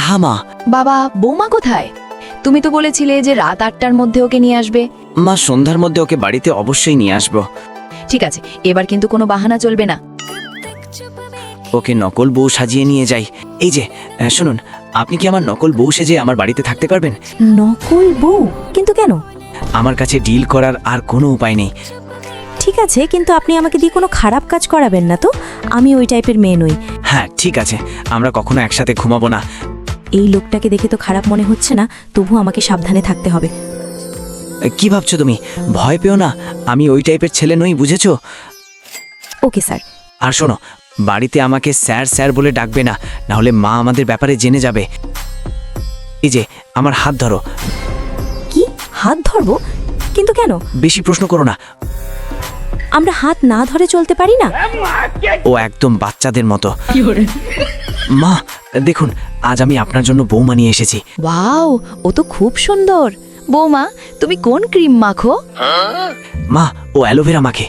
হ্যাঁ মা। বাবা, বৌমা কোথায়? তুমি তো বলেছিলে যে রাত 8টার মধ্যে ওকে নিয়ে আসবে। মা, সন্ধ্যার মধ্যে ওকে বাড়িতে অবশ্যই নিয়ে আসবো। ঠিক আছে, এবার কিন্তু কোনো বাহানা চলবে না। ওকে নকল বউ সাজিয়ে নিয়ে যাই। এই যে শুনুন, আপনি কি আমার নকল বউ সেজে আমার বাড়িতে থাকতে পারবেন? নকল বউ? কিন্তু কেন? আমার কাছে ডিল করার আর কোনো উপায় নেই। ঠিক আছে, কিন্তু আপনি আমাকে দিয়ে কোনো খারাপ কাজ করাবেন না তো? আমি ওই টাইপের মেয়ে নই। হ্যাঁ ঠিক আছে, আমরা কখনো একসাথে ঘুমাবো না। এই লোকটাকে দেখে তো খারাপ মনে হচ্ছে না, তবু আমাকে সাবধানে থাকতে হবে। কি ভাবছো তুমি? ভয় পেও না, আমি ওই টাইপের ছেলে নই, বুঝেছো? Okay sir. আর শোনো, বাড়িতে আমাকে স্যার স্যার বলে ডাকবে না, না হলে মা আমাদের ব্যাপারে জেনে যাবে। এই যে আমার হাত ধরো। কি? হাত ধরবো? কিন্তু কেন? বেশি প্রশ্ন করো না। আমরা হাত না ধরে চলতে পারি না? ও একদম বাচ্চাদের মতো। মা দেখুন, আজ আমি আপনার জন্য বৌমা নিয়ে এসেছি। ওয়াও, ও তো খুব সুন্দর। বৌমা, তুমি কোন ক্রিম মাখো? মা, ও অ্যালোভেরা মাখে।